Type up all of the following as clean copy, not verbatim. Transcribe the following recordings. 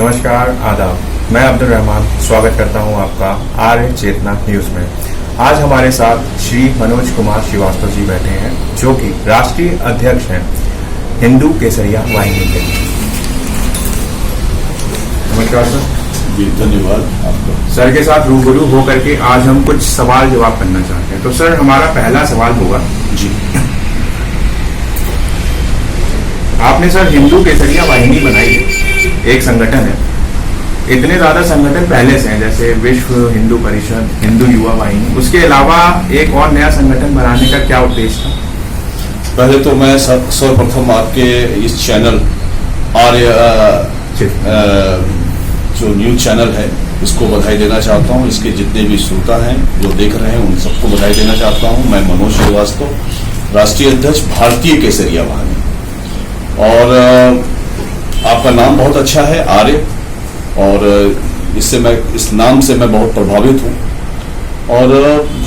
नमस्कार, आदाब। मैं अब्दुल रहमान स्वागत करता हूं आपका आर्य चेतना न्यूज़ में। आज हमारे साथ श्री मनोज कुमार श्रीवास्तव जी बैठे हैं, जो कि राष्ट्रीय अध्यक्ष हैं हिंदू केसरिया वाहिनी के। नमस्कार सर। जी, धन्यवाद आपका। सर के साथ रूबरू होकर के आज हम कुछ सवाल जवाब करना चाहते हैं। तो सर, हमारा पहला सवाल होगा जी, आपने सर हिंदू केसरिया वाहिनी बनाई है, एक संगठन है। इतने ज्यादा संगठन पहले से हैं, जैसे विश्व हिंदू परिषद, हिंदू युवा वाहिनी। उसके अलावा एक और नया संगठन बनाने का क्या उद्देश्य था? पहले तो मैं सर्वप्रथम आपके इस चैनल आर्य जो न्यूज चैनल है इसको बधाई देना चाहता हूँ। इसके जितने भी श्रोता हैं जो देख रहे हैं उन सबको बधाई देना चाहता हूँ। मैं मनोज श्रीवास्तव, राष्ट्रीय अध्यक्ष भारतीय केसरिया वाहिनी। और आपका नाम बहुत अच्छा है, आर्य, और इस नाम से मैं बहुत प्रभावित हूँ। और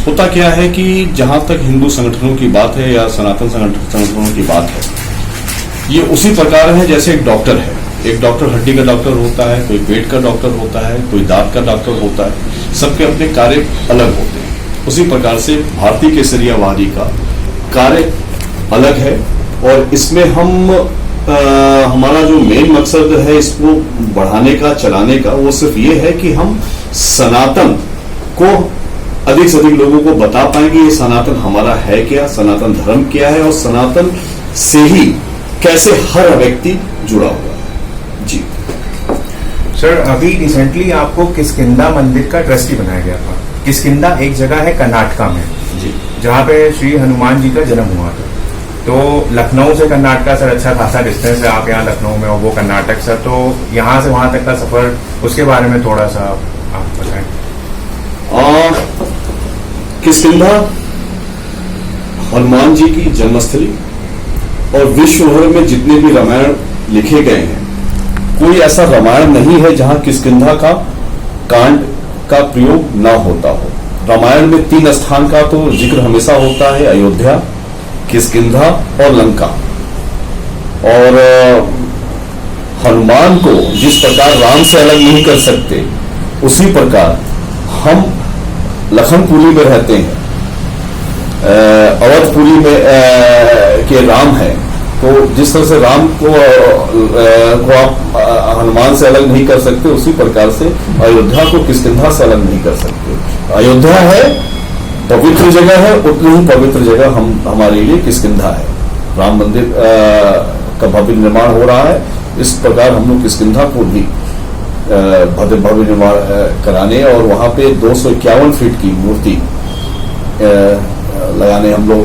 होता क्या है कि जहाँ तक हिंदू संगठनों की बात है या सनातन संगठनों की बात है, ये उसी प्रकार है जैसे एक डॉक्टर है। एक डॉक्टर हड्डी का डॉक्टर होता है, कोई पेट का डॉक्टर होता है, कोई दांत का डॉक्टर होता है। सबके अपने कार्य अलग होते हैं। उसी प्रकार से भारतीय केसरिया वाहिनी का कार्य अलग है। और इसमें हमारा जो मेन मकसद है इसको बढ़ाने का, चलाने का, वो सिर्फ ये है कि हम सनातन को अधिक से अधिक लोगों को बता पाएंगे ये सनातन हमारा है क्या, सनातन धर्म क्या है, और सनातन से ही कैसे हर व्यक्ति जुड़ा हुआ है। जी सर, अभी रिसेंटली आपको किष्किंधा मंदिर का ट्रस्टी बनाया गया था। किष्किंधा एक जगह है कर्नाटका में, जी, जहाँ पे श्री हनुमान जी का जन्म हुआ था। तो लखनऊ से कर्नाटका सर अच्छा खासा डिस्टेंस है। आप यहाँ लखनऊ में हो, वो कर्नाटक सर, तो यहाँ से वहां तक का सफर, उसके बारे में थोड़ा सा आप बताएं। किष्किंधा हनुमान जी की जन्मस्थली, और विश्व भर में जितने भी रामायण लिखे गए हैं, कोई ऐसा रामायण नहीं है जहां किष्किंधा का कांड का प्रयोग न होता हो। रामायण में 3 स्थान का तो जिक्र हमेशा होता है, अयोध्या, किष्किंधा और लंका। और हनुमान को जिस प्रकार राम से अलग नहीं कर सकते, उसी प्रकार हम लखनपुरी में रहते हैं, अवधपुरी में के राम हैं। तो जिस तरह से राम को आप हनुमान से अलग नहीं कर सकते, उसी प्रकार से अयोध्या को किष्किंधा से अलग नहीं कर सकते। अयोध्या है पवित्र जगह है, उतनी ही पवित्र जगह हमारे लिए किष्किंधा है। राम मंदिर का भव्य निर्माण हो रहा है। इस प्रकार हम लोग किष्किंधा को भी भव्य निर्माण कराने और वहां पे 251 फीट की मूर्ति लगाने हम लोग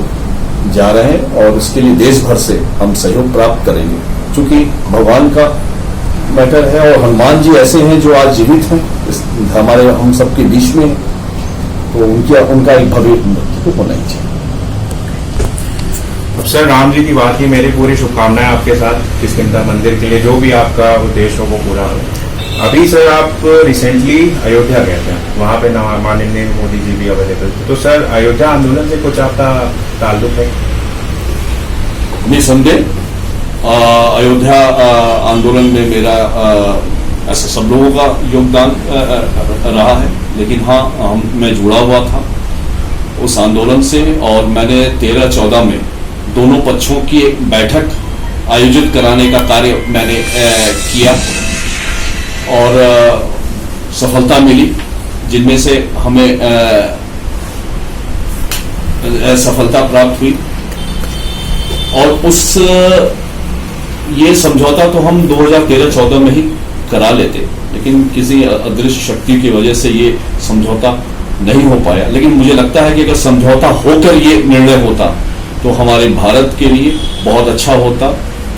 जा रहे हैं। और इसके लिए देश भर से हम सहयोग प्राप्त करेंगे, क्योंकि भगवान का मैटर है। और हनुमान जी ऐसे हैं जो आज जीवित हैं, हमारे हम सबके बीच में, तो उनका एक भव्य नृत्य होना ही चाहिए। अब सर, राम जी की बात की, मेरी पूरी शुभकामनाएं आपके साथ किष्किंधा मंदिर के लिए, जो भी आपका उद्देश्य हो वो पूरा हो। अभी सर आप रिसेंटली अयोध्या गए थे, वहां पे माननीय मोदी जी भी अवेलेबल थे। तो सर, अयोध्या आंदोलन से कुछ आपका ताल्लुक है? निसंदेह अयोध्या आंदोलन में मेरा ऐसा सब लोगों का योगदान रहा है, लेकिन हाँ, मैं जुड़ा हुआ था उस आंदोलन से। और मैंने 13-14 में दोनों पक्षों की एक बैठक आयोजित कराने का कार्य मैंने किया, और सफलता मिली, जिनमें से हमें सफलता प्राप्त हुई। और ये समझौता तो हम 2013-14 में ही करा लेते, लेकिन किसी अदृश्य शक्ति की वजह से ये समझौता नहीं हो पाया। लेकिन मुझे लगता है कि अगर समझौता होकर ये निर्णय होता तो हमारे भारत के लिए बहुत अच्छा होता,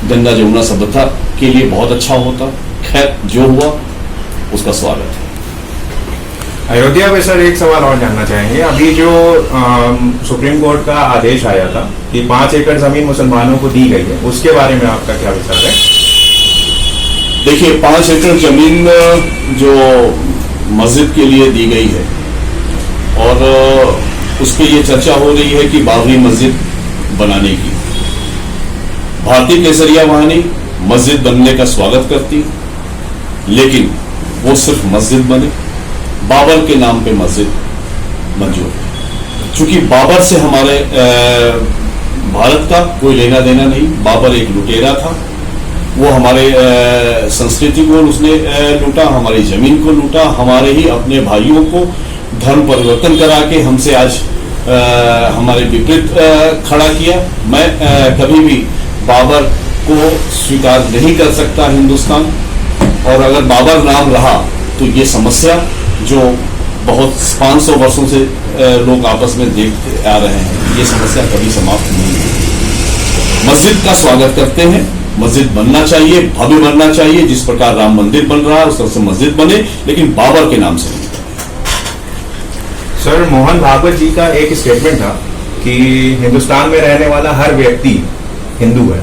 गंगा जमुना सभ्यता के लिए बहुत अच्छा होता। खैर, जो हुआ उसका स्वागत है। अयोध्या पे सर एक सवाल और जानना चाहेंगे। अभी जो सुप्रीम कोर्ट का आदेश आया था कि 5 एकड़ जमीन मुसलमानों को दी गई है, उसके बारे में आपका क्या विचार है? देखिए, 5 एकड़ जमीन जो मस्जिद के लिए दी गई है, और उस पर यह चर्चा हो रही है कि बाबरी मस्जिद बनाने की। भारतीय केसरिया वाहिनी मस्जिद बनने का स्वागत करती, लेकिन वो सिर्फ मस्जिद बने, बाबर के नाम पे मस्जिद मंजूर है। चूंकि बाबर से हमारे भारत का कोई लेना देना नहीं, बाबर एक लुटेरा था, वो हमारे संस्कृति को उसने लूटा, हमारी जमीन को लूटा, हमारे ही अपने भाइयों को धर्म परिवर्तन करा के हमसे आज हमारे विपरीत खड़ा किया। मैं कभी भी बाबर को स्वीकार नहीं कर सकता हिंदुस्तान, और अगर बाबर नाम रहा तो ये समस्या जो बहुत 500 वर्षों से लोग आपस में देखते आ रहे हैं, ये समस्या कभी समाप्त नहीं होगी। मस्जिद का स्वागत करते हैं, मस्जिद बनना चाहिए, भव्य बनना चाहिए, जिस प्रकार राम मंदिर बन रहा है उस तरह से मस्जिद बने, लेकिन बाबर के नाम से नहीं। सर, मोहन भागवत जी का एक स्टेटमेंट था कि हिंदुस्तान में रहने वाला हर व्यक्ति हिंदू है।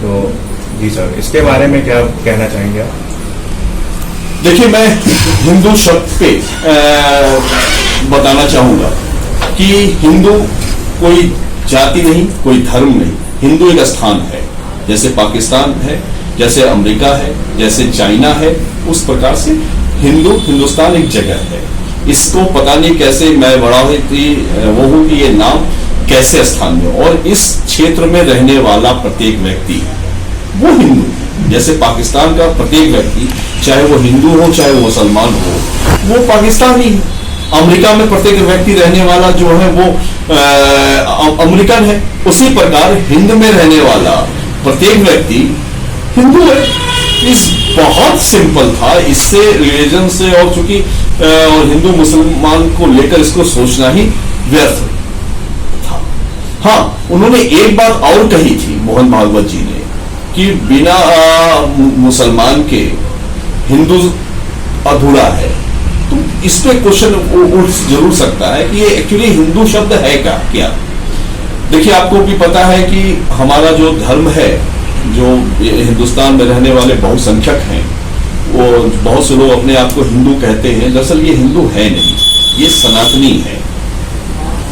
तो जी सर, इसके बारे में क्या कहना चाहेंगे आप? देखिए, मैं हिंदू शब्द पे बताना चाहूंगा कि हिंदू कोई जाति नहीं, कोई धर्म नहीं, हिंदू एक स्थान है। जैसे पाकिस्तान है, जैसे अमेरिका है, जैसे चाइना है, उस प्रकार से हिंदुस्तान एक जगह है। इसको पता नहीं कैसे मैं बड़ा वो हूं कि ये नाम कैसे स्थान में, और इस क्षेत्र में रहने वाला प्रत्येक व्यक्ति वो हिंदू है। जैसे पाकिस्तान का प्रत्येक व्यक्ति, चाहे वो हिंदू हो चाहे वो मुसलमान हो, वो पाकिस्तानी है। अमेरिका में प्रत्येक व्यक्ति रहने वाला जो है वो अमेरिकन है। उसी प्रकार हिंद में रहने वाला प्रत्येक व्यक्ति हिंदू है। इस बहुत सिंपल था, इससे रिलीजन से और चूंकि और हिंदू मुसलमान को लेकर इसको सोचना ही व्यर्थ था। हाँ, उन्होंने एक बात और कही थी मोहन भागवत जी ने कि बिना मुसलमान के हिंदू अधूरा है। तो इस पे क्वेश्चन उठ जरूर सकता है कि ये एक्चुअली हिंदू शब्द है क्या? देखिए, आपको भी पता है कि हमारा जो धर्म है, जो हिंदुस्तान में रहने वाले बहुसंख्यक हैं, वो बहुत से लोग अपने आप को हिंदू कहते हैं। दरअसल ये हिंदू है नहीं, ये सनातनी है।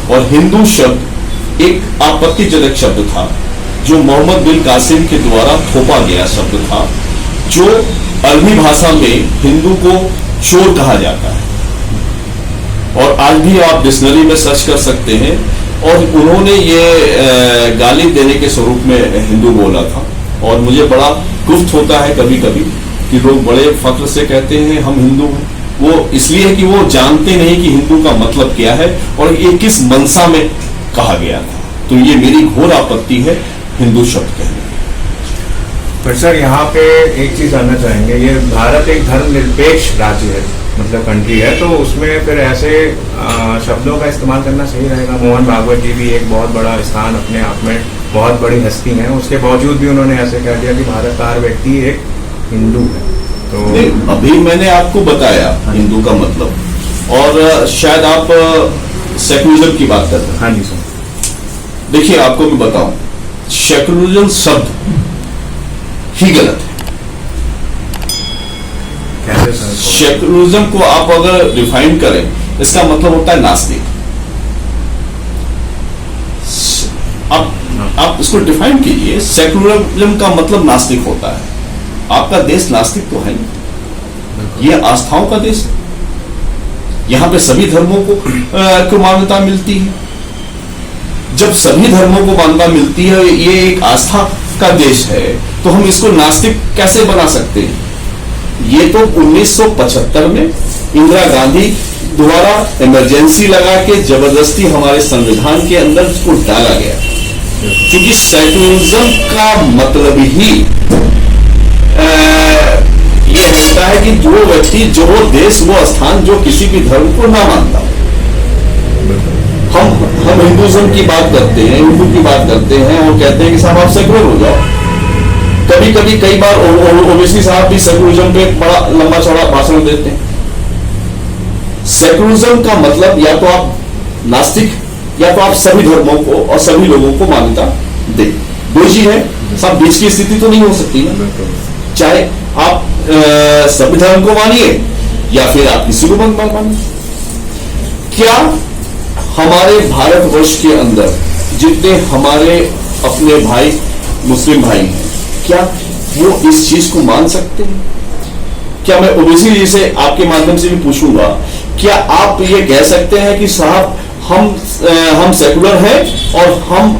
और हिंदू शब्द एक आपत्तिजनक शब्द था, जो मोहम्मद बिन कासिम के द्वारा थोपा गया शब्द था, जो अरबी भाषा में हिंदू को चोर कहा जाता है। और आज भी आप डिक्शनरी में सर्च कर सकते हैं, और उन्होंने ये गाली देने के स्वरूप में हिंदू बोला था। और मुझे बड़ा गुफ्त होता है कभी कभी कि लोग बड़े फख्र से कहते हैं हम हिंदू हैं। वो इसलिए कि वो जानते नहीं कि हिंदू का मतलब क्या है और ये किस मनसा में कहा गया था। तो ये मेरी घोर आपत्ति है हिंदू शब्द कहने। पर सर, यहाँ पे एक चीज जानना चाहेंगे, ये भारत एक धर्मनिरपेक्ष राज्य है, मतलब कंट्री है, तो उसमें फिर ऐसे शब्दों का इस्तेमाल करना सही रहेगा? मोहन भागवत जी भी एक बहुत बड़ा स्थान अपने आप में, बहुत बड़ी हस्ती हैं, उसके बावजूद भी उन्होंने ऐसे कह दिया कि भारत का हर व्यक्ति एक हिंदू है। तो अभी मैंने आपको बताया हिंदू का मतलब, और शायद आप सेकुलरिज्म की बात कर रहे हैं। हाँ जी सर। देखिए, आपको मैं बताऊं, सेकुलरिज्म शब्द ही गलत है। कैसे सर? सेकुलरिज्म को आप अगर डिफाइन करें, इसका मतलब होता है नास्तिक। आप इसको डिफाइन कीजिए। सेकुलरिज्म का मतलब नास्तिक होता है। आपका देश नास्तिक तो है नहीं, यह आस्थाओं का देश है। यहां पे सभी धर्मों को मान्यता मिलती है। जब सभी धर्मों को मान्यता मिलती है, ये एक आस्था का देश है, तो हम इसको नास्तिक कैसे बना सकते हैं? ये तो 1975 में इंदिरा गांधी द्वारा इमरजेंसी लगा के जबरदस्ती हमारे संविधान के अंदर इसको डाला गया, क्योंकि सेकुलरिज्म का मतलब ही ये होता है कि जो व्यक्ति, जो देश, वो स्थान जो किसी भी धर्म को ना मानता। हम हिंदुइज्म की बात करते हैं, हिंदू की बात करते हैं और कहते हैं कि साहब आप सेकुलर हो जाओ। कभी कभी कई बार ओवैसी साहब भी सेकुलरिज्म पे बड़ा लंबा चौड़ा भाषण देते हैं। सेकुलरिज्म का मतलब या तो आप नास्तिक या तो आप सभी धर्मों को और सभी लोगों को मान्यता दे। दो चीज है, सब बीच की स्थिति तो नहीं हो सकती ना। चाहे आप सभी धर्म को मानिए या फिर आप किसी को मत मानिए। क्या हमारे भारतवर्ष के अंदर जितने हमारे अपने भाई मुस्लिम भाई हैं, क्या वो इस चीज को मान सकते हैं? क्या मैं ओवैसी जी से आपके माध्यम से भी पूछूंगा, क्या आप ये कह सकते हैं कि साहब हम सेकुलर हैं और हम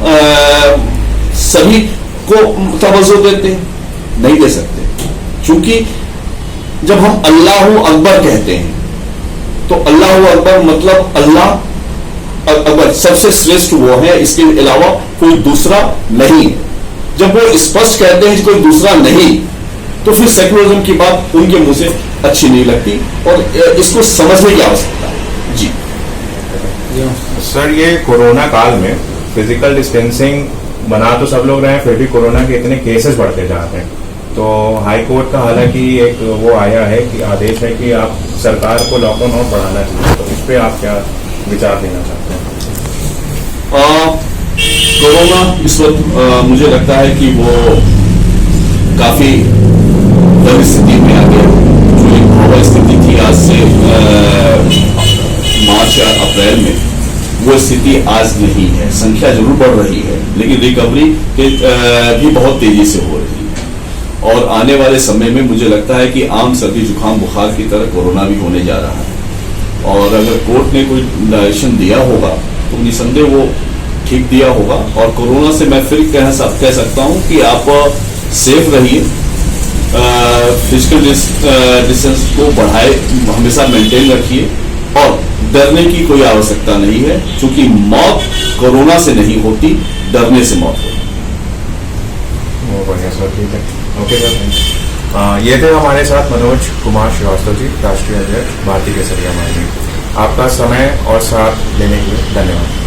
सभी को तवज्जो देते हैं? नहीं दे सकते, क्योंकि जब हम अल्लाह अकबर कहते हैं तो अल्लाह अकबर मतलब अल्लाह अकबर सबसे श्रेष्ठ वो है, इसके अलावा कोई दूसरा नहीं। जब वो स्पष्ट कहते हैं कि कोई दूसरा नहीं, तो फिर सेकुलरिज्म की बात उनके मुंह से अच्छी नहीं लगती और इसको समझने की आवश्यकता है। जी सर, ये कोरोना काल में फिजिकल डिस्टेंसिंग बना तो सब लोग रहे हैं, फिर भी कोरोना के इतने केसेस बढ़ते जा रहे हैं। तो हाई कोर्ट का हालांकि एक वो आया है कि आदेश है कि आप सरकार को लॉकडाउन और बढ़ाना चाहिए, तो इस पे आप क्या विचार देना चाहते हैं? कोरोना इस वक्त मुझे लगता है कि वो काफी गंभीर स्थिति में आ गया। जो एक भयावह स्थिति थी आज से मार्च या अप्रैल में, वो स्थिति आज नहीं है। संख्या जरूर बढ़ रही है, लेकिन रिकवरी भी बहुत तेजी से हो रही है। और आने वाले समय में मुझे लगता है कि आम सर्दी जुकाम बुखार की तरह कोरोना भी होने जा रहा है। और अगर कोर्ट ने कोई डायरेक्शन दिया होगा तो निसंदेह वो ठीक दिया होगा। और कोरोना से मैं फिर कह सकता हूं कि आप सेफ रहिए, फिजिकल डिस्टेंस को बढ़ाए, हमेशा मेंटेन रखिए और डरने की कोई आवश्यकता नहीं है, क्योंकि मौत कोरोना से नहीं होती, डरने से मौत होती। बढ़िया सर, ठीक है, ओके सर। ये थे हमारे साथ मनोज कुमार श्रीवास्तव जी, राष्ट्रीय अध्यक्ष भारतीय केसरिया मंडली। आपका समय और साथ देने के लिए धन्यवाद।